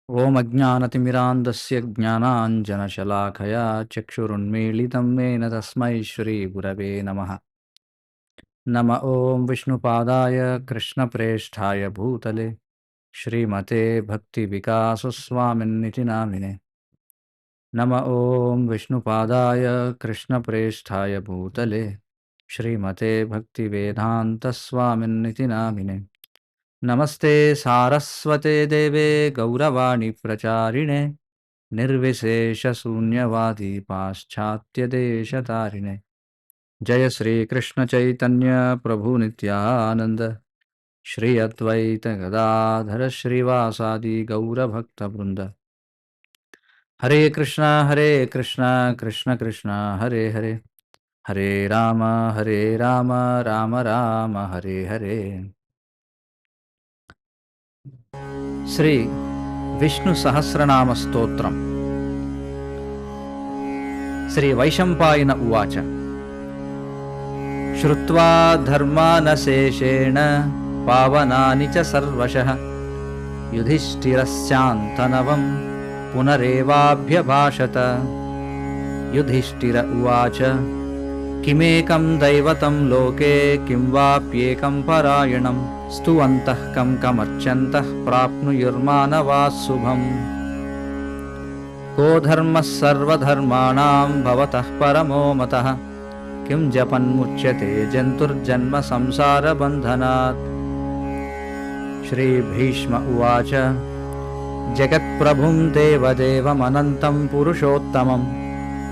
ॐ अज्ञानतिमिरान्धस्य ज्ञानाञ्जनशलाखया चक्षुरुन्मीलितं येन तस्मै श्रीगुरवे नमः। नम ॐ विष्णुपादाय कृष्णप्रेष्ठाय भूतले श्रीमते भक्तिविकासस्वामिन्निति नामिने। नम ॐ विष्णुपादाय कृष्णप्रेष्ठाय भूतले श्रीमते भक्तिवेदान्तस्वामिन्निति नामिने। नमस्ते सारस्वते देवे गौरवाणी प्रचारिणे निर्विशेषशून्यवादी पाश्चात्यदेशतारिणे। जय श्री कृष्ण चैतन्य प्रभु नित्यानंद श्री अद्वैत गदाधर श्रीवासादि गौरभक्तवृंद। हरे कृष्णा कृष्ण कृष्ण हरे हरे, हरे राम राम राम हरे हरे। श्री विष्णु सहस्रनाम स्तोत्रम्। श्री वैशंपायन उवाच। श्रुत्वा धर्मानशेषेण पावनानि च सर्वशः युधिष्ठिरस्यान्तनवं पुनरेवाभ्यभाषत। युधिष्ठिर उवाच किमेकं दैवतं लोके किं वाप्येकं परायणं स्तुवन्तः कं कमर्च्यन्तः प्राप्नुयुर्मानवाः शुभम्। को धर्मः सर्वधर्माणां भवतः परमो मतः किं जपन्मुच्यते जन्तुर्जन्म संसारबन्धनात्। श्रीभीष्म उवाच जगत्प्रभुं देवदेवमनन्तं पुरुषोत्तमं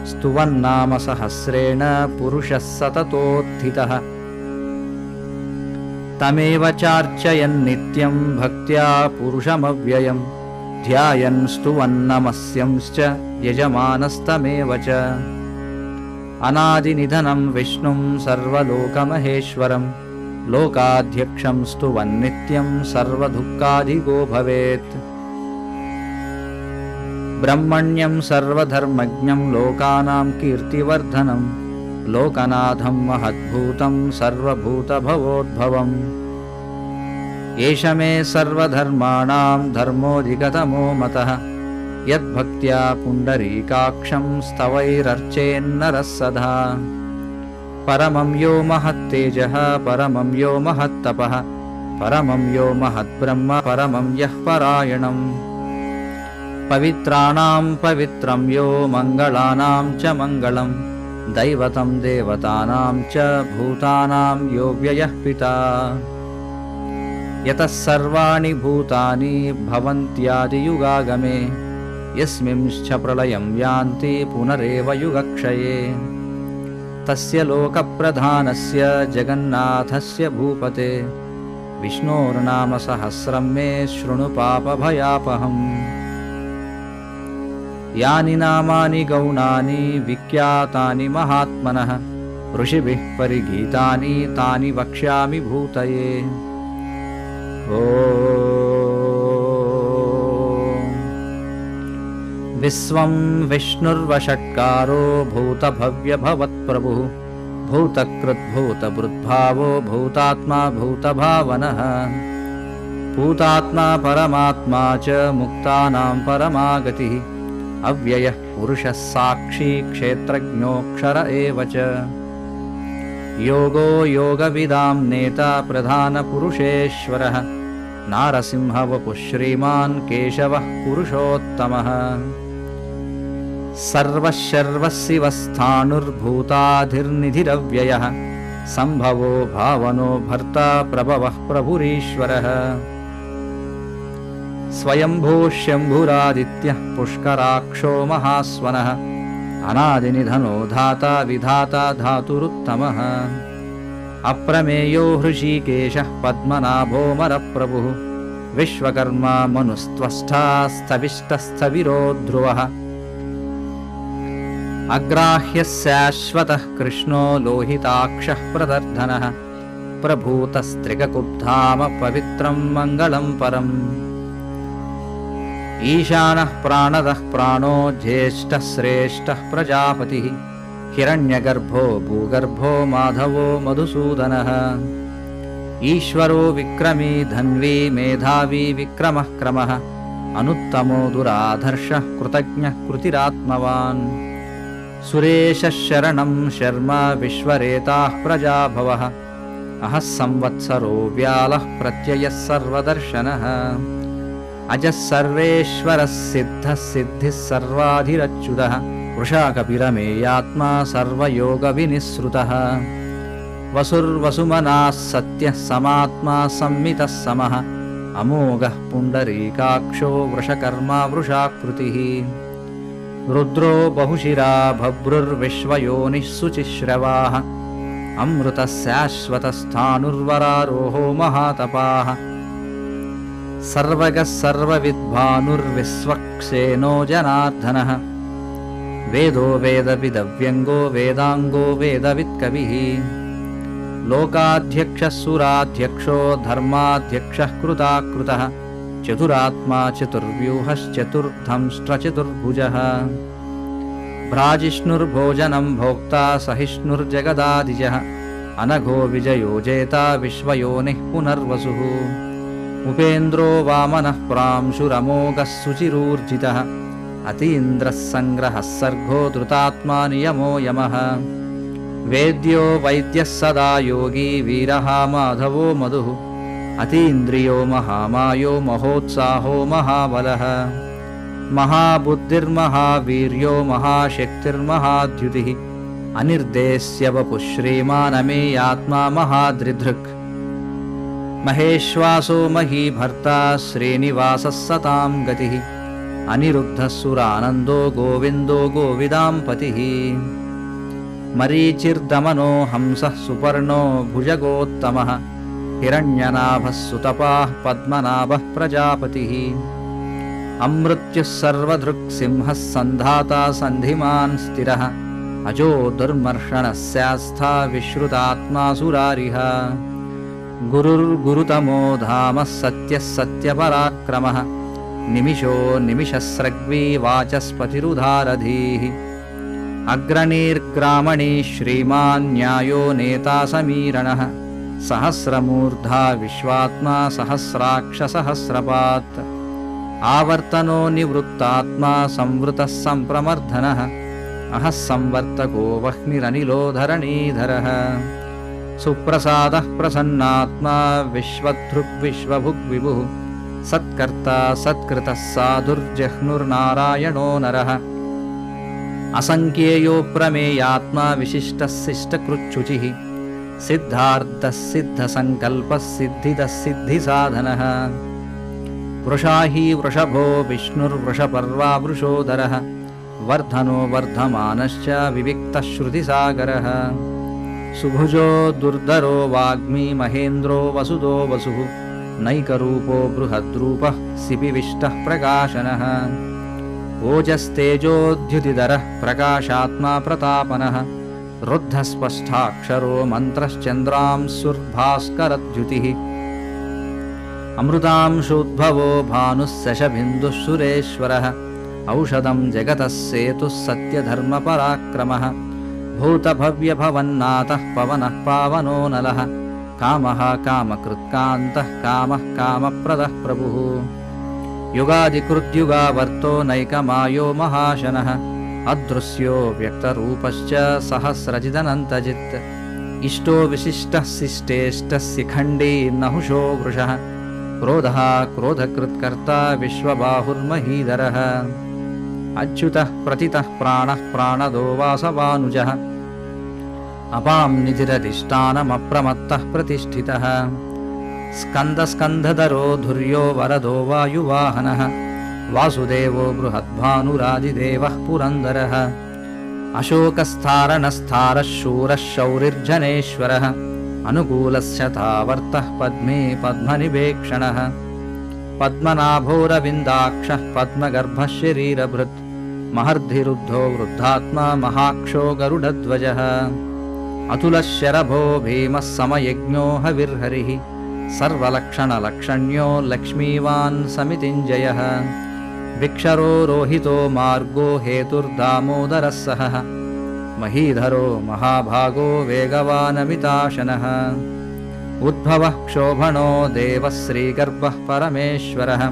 स्तुवन्नाम सहस्रेण पुरुषः सततोत्थितः। तमेव चार्चयन् नित्यं भक्त्या पुरुषमव्ययं ध्यायन् स्तुवन्नमस्यंश्च यजमानस्तमेव च। अनादिनिधनं विष्णुं सर्वलोकमहेश्वरं लोकाध्यक्षं स्तुवन्नित्यं सर्वदुःखाधिगो भवेत्। ब्रह्मण्यं सर्वधर्मज्ञं लोकानां कीर्तिवर्धनं लोकनाथं महद्भूतं सर्वभूतभवोद्भवम्। एष मे सर्वधर्माणां धर्मोऽधिगतमो मतः यद्भक्त्या पुण्डरीकाक्षं स्तवैरर्चेन्नरः सदा। परमं यो महत्तेजः परमं यो महत्तपः परमं यो महद्ब्रह्म परमं यः परायणम्। पवित्राणां पवित्रं यो मङ्गलानां च मङ्गलं दैवतं देवतानां च भूतानां यो व्ययः पिता। यतः सर्वाणि भूतानि भवन्त्यादियुगागमे यस्मिंश्च प्रलयं यान्ति पुनरेव युगक्षये। तस्य लोकप्रधानस्य जगन्नाथस्य भूपते विष्णोर्नाम सहस्रं मे शृणु पापभयापहम्। यानि नामानि गौणानि विख्यातानि महात्मनः ऋषिभिः परिगीतानि तानि वक्ष्यामि भूतये। विश्वं विष्णुर्वषट्कारो भूतभव्यभवत्प्रभुः भूतकृद्भूतभृद्भावो भूतात्मा भूतभावनः। भूतात्मा परमात्मा च मुक्तानां परमागतिः अव्ययः पुरुषः साक्षी क्षेत्रज्ञोऽक्षर एव च। योगो योगविदां नेता प्रधानपुरुषेश्वरः नारसिंहवपुः श्रीमान् केशवः पुरुषोत्तमः। सर्वशर्वशिवस्थाणुर्भूताधिर्निधिरव्ययः सम्भवो भावनो भर्ता प्रभवः प्रभुरीश्वरः। स्वयंभू शम्भुरादित्यः पुष्कराक्षो महास्वनः अनादिनिधनो धाता विधाता धातुरुत्तमः। अप्रमेयो हृषीकेशः पद्मनाभोऽमरप्रभुः विश्वकर्मा मनुस्त्वष्टा स्थविष्टस्थविरो ध्रुवः। अग्राह्यः शाश्वतः कृष्णो लोहिताक्षः प्रदर्धनः प्रभूतस्त्रिगकुब्धाम पवित्रं मङ्गलं परम्। ईशानः प्राणदः प्राणो ज्येष्ठः श्रेष्ठः प्रजापतिः हिरण्यगर्भो भूगर्भो माधवो मधुसूदनः। ईश्वरो विक्रमी धन्वी मेधावी विक्रमः क्रमः अनुत्तमो दुराधर्षः कृतज्ञः कृतिरात्मवान् सुरेशः शरणं शर्म विश्वरेताः प्रजाभवः अहः संवत्सरो व्यालः प्रत्ययः सर्वदर्शनः अजः सर्वेश्वरः सिद्धः सिद्धिः सर्वाधिरच्युतः वृषाकपिरमेयात्मा सर्वयोगविनिःसृतः वसुर्वसुमनाः सत्यः समात्मा संमितः समः अमोघः पुण्डरीकाक्षो वृषकर्मा वृषाकृतिः रुद्रो बहुशिरा भभ्रुर्विश्वयोनिः शुचिश्रवाः अमृतः शाश्वतस्थाणुर्वरारोहो महातपाः सर्वगः सर्वविद्भानुर्विश्वक्सेनो जनार्दनः वेदो वेदविदव्यङ्गो वेदाङ्गो वेदवित्कविः लोकाध्यक्षः सुराध्यक्षो धर्माध्यक्षः कृताकृतः चतुरात्मा चतुर्व्यूहश्चतुर्धंष्ट्रचतुर्भुजः भ्राजिष्णुर्भोजनं भोक्ता सहिष्णुर्जगदादिजः अनघो विजयो जेता विश्वयोनिः पुनर्वसुः उपेन्द्रो वामनः प्रांशुरमोघः सुचिरूर्जितः अतीन्द्रः सङ्ग्रहः सर्गो धृतात्मा नियमो यमः वेद्यो वैद्यः सदा योगी वीरः माधवो मधुः अतीन्द्रियो महामायो महोत्साहो महाबलः महाबुद्धिर्महावीर्यो महाशक्तिर्महाद्युतिः अनिर्देश्य वपुः श्रीमानमेयात्मा महादृधृक् महेश्वासो महीभर्ता श्रीनिवासः सतां गतिः अनिरुद्धः सुरानन्दो गोविन्दो गोविदाम्पतिः मरीचिर्दमनो हंसः सुपर्णो भुजगोत्तमः हिरण्यनाभः सुतपाः पद्मनाभः प्रजापतिः अमृत्युः सर्वधृक्सिंहः सन्धाता सन्धिमान् स्थिरः अजो दुर्मर्षणः स्यास्था विश्रुतात्मा सुरारिः गुरुर्गुरुतमो धामः सत्यः सत्यपराक्रमः निमिषो निमिषस्रग्वी वाचस्पतिरुधारधीः अग्रणीर्ग्रामणी श्रीमान् न्यायो नेता समीरणः सहस्रमूर्धा विश्वात्मा सहस्राक्षसहस्रपात् आवर्तनो निवृत्तात्मा संवृतः सम्प्रमर्दनः अहः संवर्तको वह्निरनिलो धरणीधरः सुप्रसादः प्रसन्नात्मा विश्वधृग्विश्वभुग्विभुः सत्कर्ता सत्कृतः साधुर्जह्नुर्नारायणो नरः असङ्ख्येयो प्रमेयात्मा विशिष्टः शिष्टकृच्छुचिः सिद्धार्थः सिद्धसङ्कल्पः सिद्धिदः सिद्धिसाधनः वृषा हि वृषभो विष्णुर्वृषपर्वा वृषोदरः वर्धनो वर्धमानश्च विविक्तः श्रुतिसागरः सुभुजो दुर्धरो वाग्मी महेन्द्रो वसुदो वसुः नैकरूपो बृहद्रूपः सिपिविष्टः प्रकाशनः ओजस्तेजोद्युतिधरः प्रकाशात्मा प्रतापनः रुद्धस्पष्टाक्षरो मन्त्रश्चन्द्रांशुर्भास्करद्युतिः अमृतांशोद्भवो भानुः शशबिन्दुः सुरेश्वरः औषधं जगतः सेतुः सत्यधर्मपराक्रमः भूतभव्यभवन्नाथः पवनः पावनो नलः कामः कामकृत्कान्तः कामः कामप्रदः प्रभुः युगादिकृद्युगावर्तो नैकमायो महाशनः अदृश्यो व्यक्तरूपश्च सहस्रजिदनन्तजित् इष्टो विशिष्टः शिष्टेष्टः शिखण्डी नहुषो वृषः क्रोधः क्रोधकृत्कर्ता विश्वबाहुर्महीधरः अच्युतः प्रतितः प्राणः प्राणदो वासवानुजः अपां निधिरधिष्ठानमप्रमत्तः प्रतिष्ठितः स्कन्दस्कन्धधरो धुर्यो वरदो वायुवाहनः वासुदेवो बृहद्भानुरादिदेवः पुरन्दरः अशोकस्थारणस्थारः शूरः शौरिर्जनेश्वरः अनुकूलश्चतावर्तः पद्मे पद्मनिवेक्षणः पद्मनाभोरविन्दाक्षः पद्मगर्भः शरीरभृत् महर्धिरुद्धो वृद्धात्मा महाक्षो गरुडध्वजः अतुलशरभो भीमः समयज्ञो हविर्हरिः सर्वलक्षणलक्षण्यो लक्ष्मीवान् समितिञ्जयः विक्षरो रोहितो मार्गो हेतुर्दामोदरः सहः महीधरो महाभागो वेगवानमिताशनः उद्भवः क्षोभणो देवः श्रीगर्भः परमेश्वरः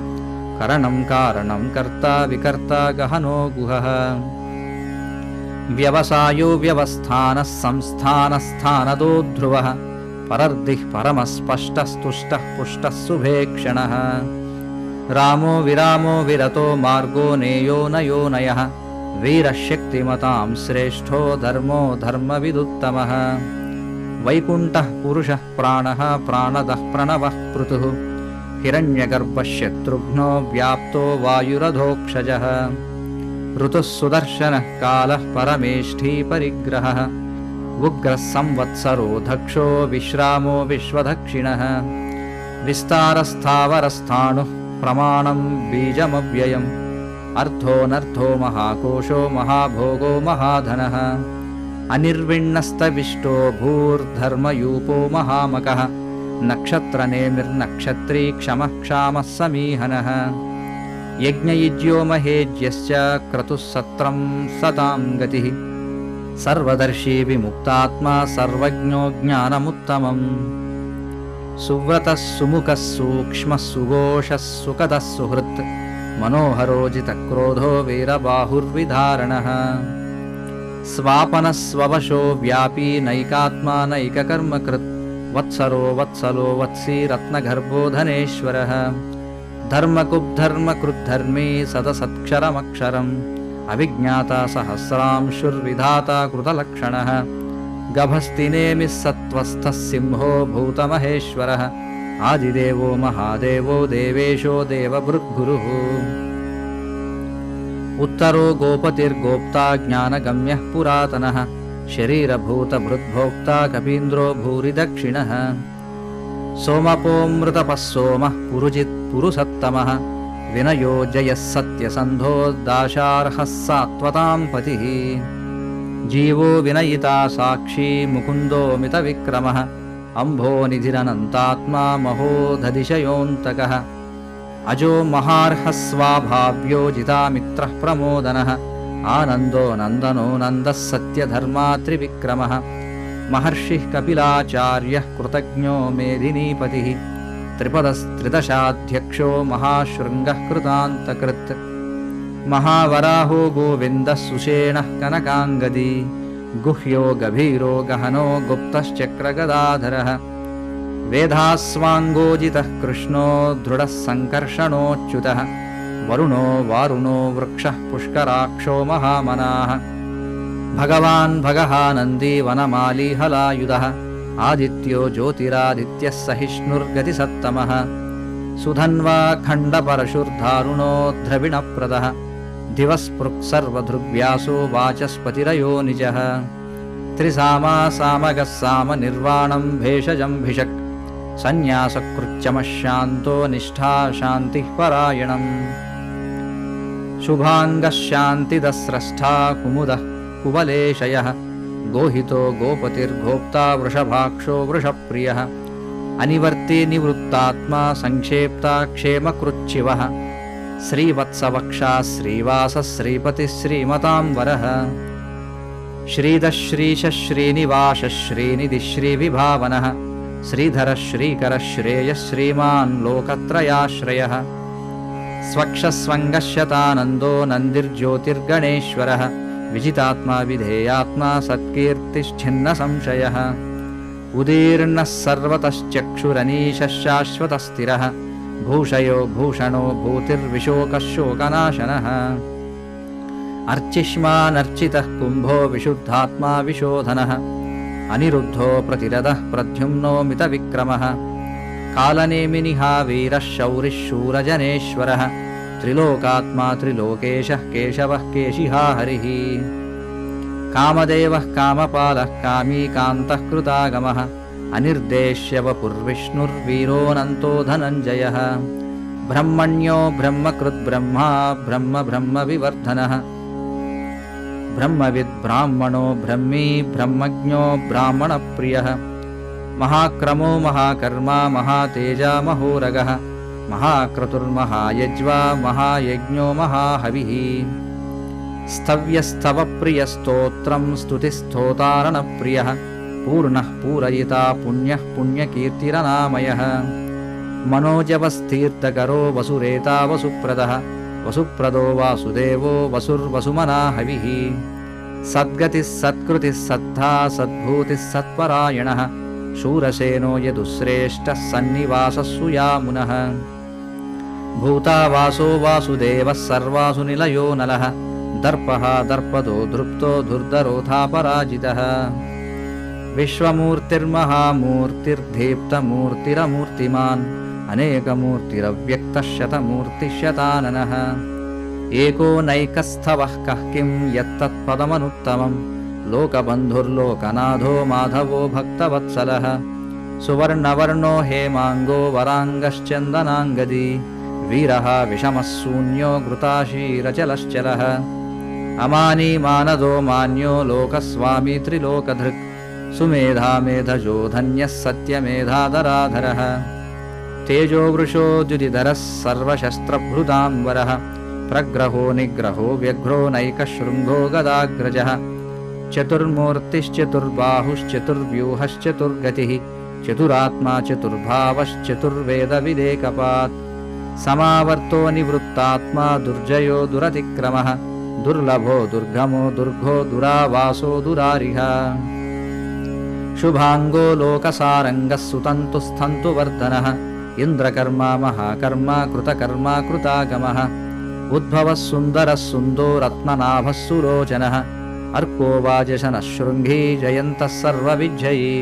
करणं कारणं कर्ता विकर्ता गहनो गुहः व्यवसायो व्यवस्थानः संस्थानस्थानदो ध्रुवः परर्दिः परमस्पष्टस्तुष्टः पुष्टः सुभेक्षणः रामो विरामो विरतो मार्गो नेयो नयो नयः वीरः शक्तिमतां श्रेष्ठो धर्मो धर्मविदुत्तमः वैकुण्ठः पुरुषः प्राणः प्राणदः प्रणवः पृथुः हिरण्यगर्भः शत्रुघ्नो व्याप्तो वायुरधोक्षजः ऋतुः सुदर्शनः कालः परमेष्ठी परिग्रहः उग्रः संवत्सरो दक्षो विश्रामो विश्वदक्षिणः विस्तारस्थावरस्थाणुः प्रमाणं बीजमव्ययम् अर्थोऽनर्थो महाकोशो महाभोगो महाधनः अनिर्विण्णस्तविष्टो भूर्धर्मयूपो महामकः नक्षत्रनेमिर्नक्षत्री क्षमः क्षामः समीहनः यज्ञयुज्यो महेज्यश्च क्रतुः सत्रं सतां गतिः सर्वदर्शी विमुक्तात्मा सर्वज्ञो ज्ञानमुत्तमम् सुव्रतः सुमुखः सूक्ष्मः सुघोषः सुखदः सुहृत् मनोहरो जितक्रोधो वीरबाहुर्विधारणः स्वापनः स्ववशो व्यापी नैकात्मा नैककर्मकृत् वत्सरो वत्सलो वत्सी रत्नगर्भो धनेश्वरः धर्मकुब्धर्मकृद्धर्मी सदसत्क्षरमक्षरम् अविज्ञाता सहस्रांशुर्विधाता कृतलक्षणः गभस्तिनेमिः सत्त्वस्थः सिंहो भूतमहेश्वरः आदिदेवो महादेवो देवेशो देवभृद्गुरुः उत्तरो गोपतिर्गोप्ता ज्ञानगम्यः पुरातनः शरीरभूतभृद्भोक्ता कपीन्द्रो भूरि दक्षिणः सोमपोऽमृतपः सोमः पुरुजित् पुरुसत्तमः विनयो जयः सत्यसन्धो दाशार्हः सात्वतां पतिः जीवो विनयिता साक्षी मुकुन्दो मितविक्रमः अम्भोनिधिरनन्तात्मा महोदधिशयोऽन्तकः अजो महार्हः स्वाभाव्यो जितामित्रः प्रमोदनः आनन्दो नन्दनो नन्दः सत्यधर्मा त्रिविक्रमः महर्षिः कपिलाचार्यः कृतज्ञो मेदिनीपतिः त्रिपदस्त्रिदशाध्यक्षो महाशृङ्गः कृतान्तकृत् महावराहो गोविन्दः सुषेणः कनकाङ्गदी गुह्यो गभीरो गहनो गुप्तश्चक्रगदाधरः वेदास्वाङ्गोजितः कृष्णो दृढः सङ्कर्षणोच्युतः वरुणो वारुणो वृक्षः पुष्कराक्षो महामनाः भगवान् भगहानन्दी वनमाली हलायुधः आदित्यो ज्योतिरादित्यः सहिष्णुर्गतिसत्तमः सुधन्वा खण्डपरशुर्धारुणो द्रविणप्रदः दिवस्पृक् सर्वधृग्व्यासो वाचस्पतिरयो निजः त्रिसामा सामगः सामनिर्वाणं भेषजं भिषक् सन्न्यासकृच्चमः शान्तो निष्ठा शान्तिः परायणम् शुभाङ्गः शान्तिदस्रष्टा कुमुदः कुवलेशयः गोहितो गोपतिर्गोप्ता वृषभाक्षो वृषप्रियः अनिवर्ती निवृत्तात्मा संक्षेप्ता क्षेमकृच्छिवः श्रीवत्सवक्षा श्रीवासः श्रीपतिः श्रीमतां वरः श्रीधः श्रीशः श्रीनिवासः श्रीनिधिः श्रीविभावनः श्रीधरः श्रीकरः श्रेयः श्रीमान् लोकत्रयाश्रयः स्वक्षस्वङ्गश्यतानन्दो नन्दिर्ज्योतिर्गणेश्वरः विजितात्मा विधेयात्मा सत्कीर्तिश्छिन्नसंशयः उदीर्णः सर्वतश्चक्षुरनीशः शाश्वतस्थिरः भूषयो भूषणो भूतिर्विशोकः शोकनाशनः अर्चिष्मानर्चितः कुम्भो विशुद्धात्मा विशोधनः अनिरुद्धो प्रतिरदः प्रद्युम्नो मितविक्रमः कालनेमिनिहा वीरः शौरिः शूरजनेश्वरः त्रिलोकात्मा त्रिलोकेशः केशवः केशिहा हरिः कामदेवः कामपालः कामी कान्तः कृतागमः अनिर्देश्यवपुर्विष्णुर्वीरोऽनन्तो धनञ्जयः ब्रह्मण्यो ब्रह्मकृद्ब्रह्मा ब्रह्म ब्रह्मविवर्धनः ब्रह्मविद्ब्राह्मणो ब्रह्मी ब्रह्मज्ञो ब्राह्मणप्रियः महाक्रमो महाकर्मा महातेजा महोरगः महाक्रतुर्महायज्वा महायज्ञो महाहविः स्तव्यस्तवप्रियस्तोत्रं स्तुतिस्तोतारणप्रियः पूर्णः पूरयिता पुण्यः पुण्यकीर्तिरनामयः मनोजवस्थीर्थकरो वसुरेता वसुप्रदः वसुप्रदो वासुदेवो वसुर्वसुमना हविः सद्गतिः सत्कृतिः सद्धा सद्भूतिः सत्परायणः शूरसेनो यदुश्रेष्ठः सन्निवासः सुयामुनः भूतावासो वासुदेवः सर्वासु निलयो नलः दर्पः दर्पदो धृप्तो धुर्धरोऽथापराजितः विश्वमूर्तिर्महामूर्तिर्दीप्तमूर्तिरमूर्तिमान् अनेकमूर्तिरव्यक्तः शतमूर्तिशताननः एको नैकस्थवः कः किं यत्तत्पदमनुत्तमं लोकबन्धुर्लोकनाथो माधवो भक्तवत्सलः सुवर्णवर्णो हेमाङ्गो वराङ्गश्चन्दनाङ्गदी वीरः विषमः शून्यो घृताशीरचलश्चलः अमानी मानदो मान्यो लोकस्वामी त्रिलोकधृक् सुमेधा मेधजो धन्यः सत्यमेधाधराधरः तेजो वृषो द्युतिधरः सर्वशस्त्रभृताम्बरः प्रग्रहो निग्रहो व्यघ्रो नैकशृङ्गो गदाग्रजः चतुर्मूर्तिश्चतुर्बाहुश्चतुर्व्यूहश्चतुर्गतिः चतुरात्मा चतुर्भावश्चतुर्वेदविदेकपात् समावर्तो निवृत्तात्मा दुर्जयो दुरतिक्रमः दुर्लभो दुर्गमो दुर्गो दुरावासो दुरारिः शुभांगो लोकसारंगः सुतन्तुस्थन्तुवर्धनः इन्द्रकर्मा महाकर्मा कृतकर्मा कृतागमः उद्भवः सुन्दरः सुन्दो रत्ननाभः सुलोचनः अर्को वाजशनः शृङ्गी जयन्तः सर्वविजयी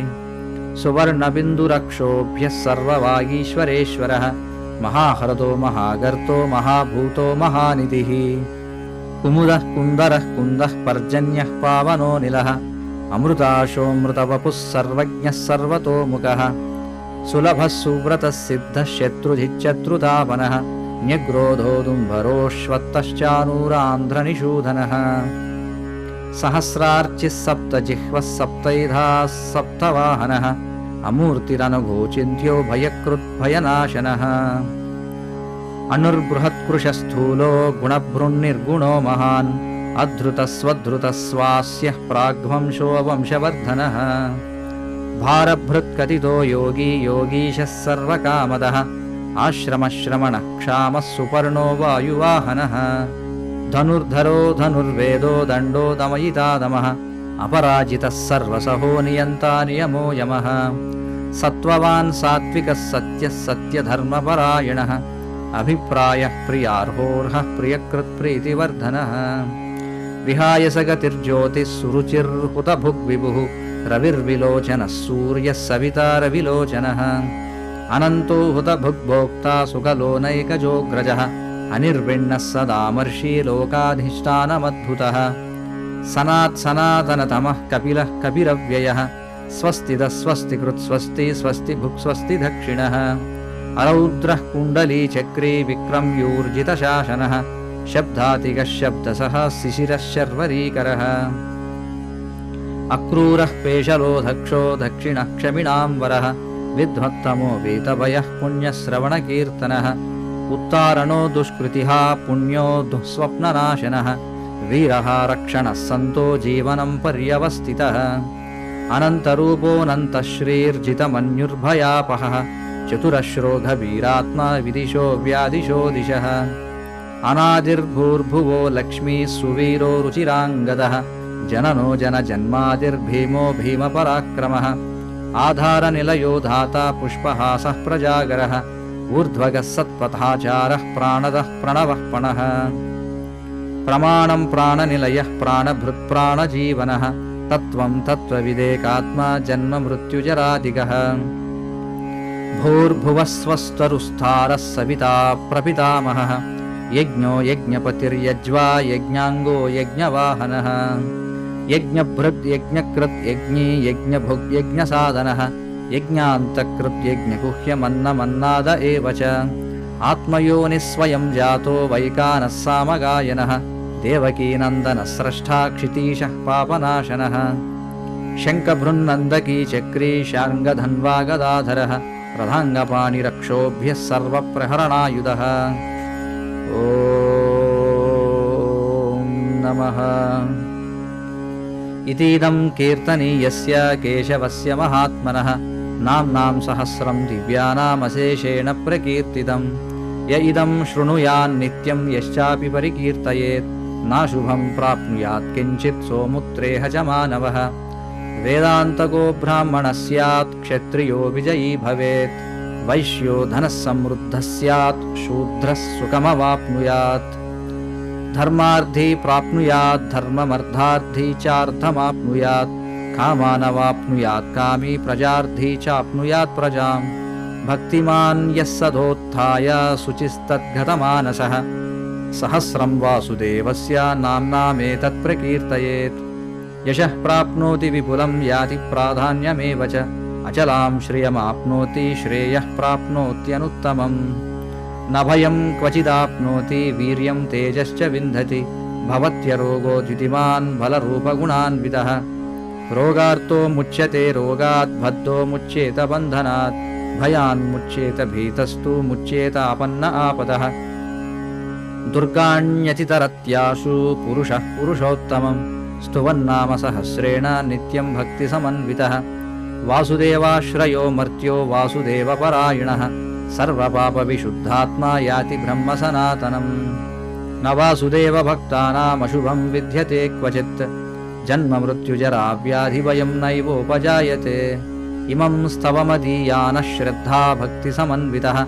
सुवर्णबिन्दुरक्षोभ्यः सर्ववागीश्वरेश्वरः महाहृदो महागर्तो महाभूतो महानिधिः कुमुदः कुन्दरः कुन्दः पर्जन्यः पावनो निलः अमृताशोऽमृतवपुः सर्वज्ञः सर्वतोमुखः सुलभः सुव्रतः सिद्धः शत्रुधिश्चत्रुतापनः न्यग्रोधोदुम्भरोऽश्वत्थश्चानूरान्ध्रनिषूदनः सहस्रार्चिः सप्तजिह्वः सप्तैधाः सप्तवाहनः अमूर्तिरनघोचिन्त्यो भयकृद्भयनाशनः अनुर्बृहत्कृशस्थूलो गुणभृन्निर्गुणो महान् अधृतस्वधृतस्वास्यः प्राग्वंशो वंशवर्धनः भारभृत्कथितो योगी योगीशः सर्वकामदः आश्रमश्रमणः क्षामः सुपर्णो वायुवाहनः धनुर्धरो धनुर्वेदो दण्डो दमयितादमः अपराजितः सर्वसहो नियन्ता नियमो यमः सत्त्ववान् सात्विकः सत्यः सत्यधर्मपरायणः अभिप्रायः प्रियार्होर्हः प्रियकृत्प्रीतिवर्धनः विहाय सगतिर्ज्योतिः सुरुचिर्हुतभुग्विभुः रविर्विलोचनः सूर्यः सविता रविलोचनः अनन्तो हुतभुग्भोक्ता सुखलोनैकजोऽग्रजः अनिर्विण्णः सदामर्षि लोकाधिष्ठानमद्भुतः सनातनतमः कपिलः कपिरव्ययः स्वस्तिदः स्वस्तिकृत् स्वस्ति स्वस्ति भुक् स्वस्ति दक्षिणः अरौद्रः कुण्डलीचक्री विक्रम्यूर्जितशासनः शब्दातिकः शब्दसः शिशिरः शर्वरीकरः अक्रूरः पेशलो दक्षो दक्षिणः क्षमिणाम्बरः विद्वत्तमो वीतभयः पुण्यश्रवणकीर्तनः उत्तारणो दुष्कृतिः पुण्यो दुःस्वप्ननाशनः वीरः रक्षणः सन्तो जीवनं पर्यवस्थितः अनन्तरूपोऽनन्तः श्रीर्जितमन्युर्भयापहः चतुरश्रोघवीरात्मा विदिशो व्यादिशो दिशः अनादिर्भूर्भुवो लक्ष्मी सुवीरो रुचिराङ्गदः जननो जनजन्मादिर्भीमो भीमपराक्रमः आधारनिलयो धाता पुष्पहासः प्रजागरः ऊर्ध्वगः सत्पथाचारः प्राणदः प्रणवः पणः प्रमाणं प्राणनिलयः प्राणभृत्प्राणजीवनः तत्त्वं तत्त्वविदेकात्मा जन्ममृत्युजरादिगः भूर्भुवस्वस्तरुस्तारः सविता प्रपितामहः यज्ञो यज्ञपतिर्यज्वा यज्ञाङ्गो यज्ञवाहनः यज्ञभृद् यज्ञकृत् यज्ञी यज्ञभुग् यज्ञसाधनः यज्ञान्तकृत् यज्ञगुह्यमन्नमन्नाद एव च आत्मयोनिः स्वयं जातो वैकानः सामगायनः देवकीनन्दनः स्रष्टा क्षितीशः पापनाशनः शङ्खभृन्नन्दकी चक्री शार्ङ्गधन्वा गदाधरः रथाङ्गपाणिरक्षोभ्यः सर्वप्रहरणायुधः ॐ नमः। इतीदं कीर्तनीयस्य केशवस्य महात्मनः नाम्नां सहस्रं दिव्यानामशेषेण प्रकीर्तितं य इदं शृणुयान्नित्यं यश्चापि परिकीर्तयेत् नाशुभं प्राप्नुयात् किञ्चित् सोमुत्रेह च मानवः वेदान्तको ब्राह्मणः स्यात् क्षत्रियो विजयी भवेत् वैश्यो धनः समृद्धः स्यात् शूद्रः सुखमवाप्नुयात् धर्मार्थी प्राप्नुयात् धर्ममर्थार्थी चार्थमाप्नुयात् कामानवाप्नुयात् कामी प्रजार्थी चाप्नुयात् प्रजाम् भक्तिमान् यः सदोत्थाय शुचिस्तद्गतमानसः सहस्रं वासुदेवस्य नाम्नामेतत् प्रकीर्तयेत् यशः प्राप्नोति विपुलं याति प्राधान्यमेव च अचलां श्रियमाप्नोति श्रेयः प्राप्नोत्यनुत्तमम् न भयं क्वचिदाप्नोति वीर्यं तेजश्च विन्दति भवत्यरोगो द्युतिमान् बलरूपगुणान्वितः रोगार्तो मुच्यते रोगात् बद्धो मुच्येत बन्धनात् भयान्मुच्येत भीतस्तु मुच्येत आपन्न आपदः दुर्गाण्यतितरत्याशु पुरुषः पुरुषोत्तमम् स्तुवन्नाम सहस्रेण नित्यं भक्तिसमन्वितः वासुदेवाश्रयो मर्त्यो वासुदेवपरायणः सर्वपापविशुद्धात्मा याति ब्रह्मसनातनम् न वासुदेवभक्तानामशुभं विद्यते क्वचित् जन्ममृत्युजराव्याधिभयं नैवोपजायते इमं स्तवमदीयानः श्रद्धा भक्तिसमन्वितः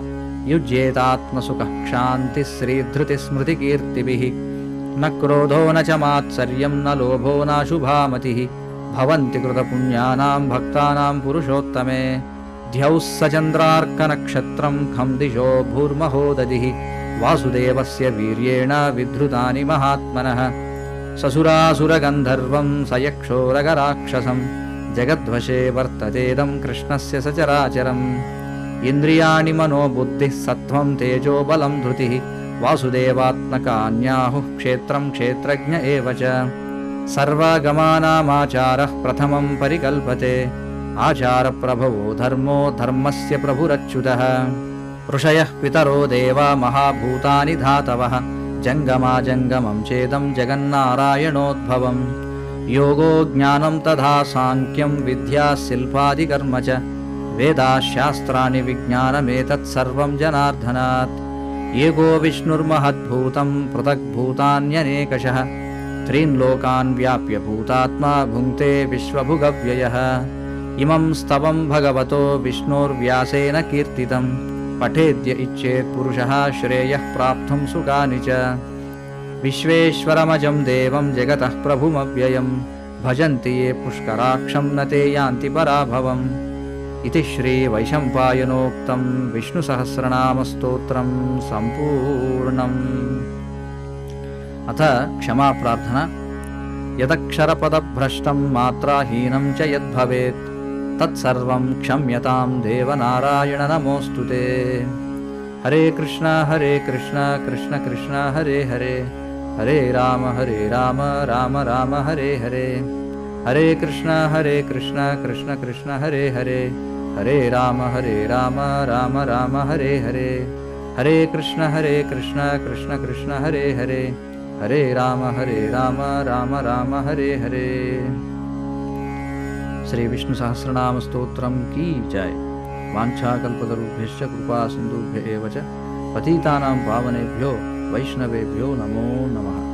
युज्येतात्मसुखः क्षान्तिः श्रीधृतिस्मृतिकीर्तिभिः न क्रोधो न च मात्सर्यं न लोभो नाशुभामतिः भवन्ति कृतपुण्यानां भक्तानां पुरुषोत्तमे द्यौः सचन्द्रार्कनक्षत्रं खं दिशो भूर्महो दधिः वासुदेवस्य वीर्येण विधृतानि महात्मनः ससुरासुरगन्धर्वं सयक्षोरगराक्षसं जगद्वशे वर्ततेदं कृष्णस्य सचराचरम् इन्द्रियाणि मनोबुद्धिः सत्त्वं तेजो बलं धृतिः वासुदेवात्मकान्याहुः क्षेत्रं क्षेत्रज्ञ एव च सर्वागमानामाचारः प्रथमं परिकल्पते आचारप्रभवो धर्मो धर्मस्य प्रभुरच्युतः ऋषयः पितरो देवा महाभूतानि धातवः जङ्गमाजङ्गमं चेदं जगन्नारायणोद्भवम् योगो ज्ञानं तथा साङ्ख्यं विद्या शिल्पादिकर्म च वेदाशास्त्राणि विज्ञानमेतत्सर्वं जनार्दनात् एको विष्णुर्महद्भूतं पृथग्भूतान्यनेकशः त्रीन् लोकान् व्याप्य भूतात्मा भुङ्क्ते विश्वभुगव्ययः इमं स्तवं भगवतो विष्णोर्व्यासेन कीर्तितं पठेद्य इच्छेत् पुरुषः श्रेयः प्राप्तुं सुखानि च विश्वेश्वरमजं देवं जगतः प्रभुमव्ययं भजन्ति ये पुष्कराक्षं न ते यान्ति पराभवम् इति श्रीवैशम्पायनोक्तं विष्णुसहस्रनामस्तोत्रं सम्पूर्णम्। अथ क्षमाप्रार्थना। यदक्षरपदभ्रष्टं मात्राहीनं च यद्भवेत् तत्सर्वं क्षम्यतां देवनारायण नमोऽस्तु ते। हरे कृष्ण कृष्ण कृष्ण हरे हरे हरे राम राम राम हरे हरे हरे कृष्ण कृष्ण कृष्ण हरे हरे हरे राम राम राम हरे हरे हरे कृष्ण कृष्ण कृष्ण हरे हरे हरे राम राम राम हरे हरे। श्री विष्णु सहस्रनाम स्तोत्रम की जय। वाञ्छाकल्पतरुभ्यश्च कृपा सिन्धुभ्य एव च पतितानां पावनेभ्यो वैष्णवेभ्यो नमो नमः।